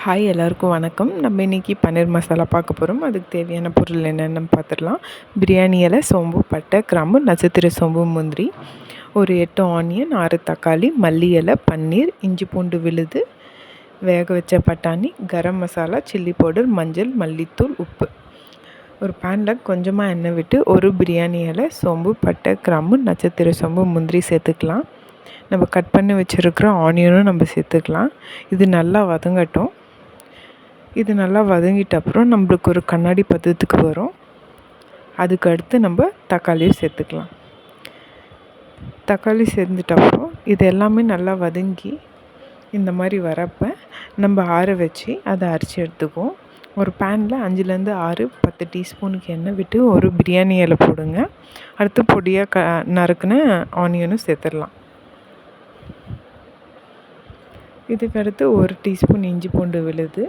Hi எல்லாருக்கும் வணக்கம். நம்ம இன்றைக்கி பன்னீர் மசாலா பார்க்க போகிறோம். அதுக்கு தேவையான பொருள் என்னென்னு பார்த்துடலாம். பிரியாணி இலை, சோம்பு, பட்டை, கிராம்பு, நட்சத்திர சோம்பு, முந்திரி, ஒரு 8 ஆனியன், 6 தக்காளி, மல்லி இலை, பன்னீர், இஞ்சி பூண்டு விழுது, வேக வச்ச பட்டாணி, கரம் மசாலா, சில்லி பவுடர், மஞ்சள், மல்லித்தூள், உப்பு. ஒரு பேனில் கொஞ்சமாக எண்ணெய் விட்டு ஒரு பிரியாணி இலை, சோம்பு, பட்டை, கிராம்பு, நட்சத்திர சோம்பு, முந்திரி சேர்த்துக்கலாம். நம்ம கட் பண்ணி வச்சுருக்கிற ஆனியனும் நம்ம சேர்த்துக்கலாம். இது நல்லா வதங்கட்டும். இது நல்லா வதங்கிட்ட அப்புறம் நம்மளுக்கு ஒரு கண்ணாடி பதத்துக்கு வரும். அதுக்கு அடுத்து நம்ம தக்காளியும் சேர்த்துக்கலாம். தக்காளி சேர்ந்துட்ட அப்புறம் இது எல்லாமே நல்லா வதங்கி இந்த மாதிரி வரப்போ நம்ம ஆற வச்சு அதை அரைச்சி எடுத்துக்குவோம். ஒரு பேனில் 5லேருந்து 6 10 டீஸ்பூனுக்கு எண்ணெய் விட்டு ஒரு பிரியாணி இலை போடுங்க. அடுத்து பொடியாக நறுக்குன ஆனியனும் சேர்த்துடலாம். இதுக்கடுத்து 1 டீஸ்பூன் இஞ்சி பூண்டு விழுது.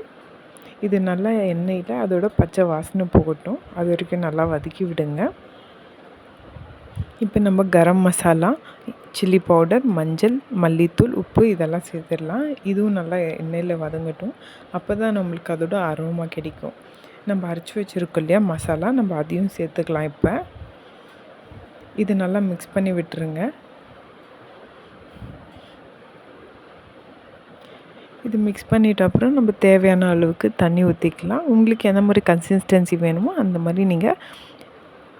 இது நல்லா எண்ணெயில் அதோட பச்சை வாசனை போகட்டும். அது வரைக்கும் நல்லா வதக்கி விடுங்க. இப்போ நம்ம கரம் மசாலா, சில்லி பவுடர், மஞ்சள், மல்லித்தூள், உப்பு இதெல்லாம் சேர்த்துடலாம். இதுவும் நல்லா எண்ணெயில் வதங்கட்டும். அப்போ தான் நம்மளுக்கு அதோட அரோமா கிடைக்கும். நம்ம அரைச்சி வச்சுருக்கோம் இல்லையா மசாலா, நம்ம அதையும் சேர்த்துக்கலாம். இப்போ இது நல்லா மிக்ஸ் பண்ணி விட்டுருங்க. இது மிக்ஸ் பண்ணிட்ட அப்புறம் நம்ம தேவையான அளவுக்கு தண்ணி ஊற்றிக்கலாம். உங்களுக்கு எந்த மாதிரி கன்சிஸ்டன்சி வேணுமோ அந்த மாதிரி நீங்கள்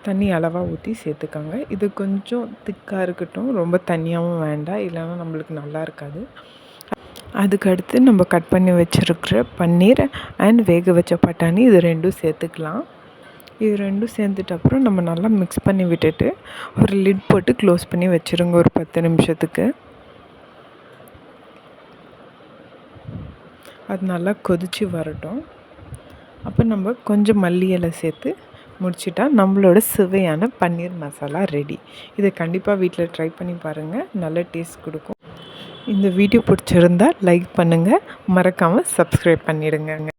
தண்ணி அளவாக ஊற்றி சேர்த்துக்கோங்க. இது கொஞ்சம் திக்காக இருக்கட்டும், ரொம்ப தண்ணியாகவும் வேண்டாம், இல்லைன்னா நம்மளுக்கு நல்லா இருக்காது. அதுக்கடுத்து நம்ம கட் பண்ணி வச்சுருக்கிற பன்னீர் அண்ட் வேக வச்ச பட்டாணி இது ரெண்டும் சேர்த்துக்கலாம். இது ரெண்டும் சேர்ந்துட்ட அப்புறம் நம்ம நல்லா மிக்ஸ் பண்ணி விட்டுட்டு ஒரு லிட் போட்டு க்ளோஸ் பண்ணி வச்சுருங்க ஒரு 10 நிமிஷத்துக்கு. அது நல்லா கொதித்து வரட்டும். அப்போ நம்ம கொஞ்சம் மல்லி இலை சேர்த்து முடிச்சிட்டா நம்மளோட சுவையான பன்னீர் மசாலா ரெடி. இதை கண்டிப்பாக வீட்டில் ட்ரை பண்ணி பாருங்கள், நல்ல டேஸ்ட் கொடுக்கும். இந்த வீடியோ பிடிச்சிருந்தால் லைக் பண்ணுங்கள், மறக்காமல் சப்ஸ்கிரைப் பண்ணிவிடுங்க.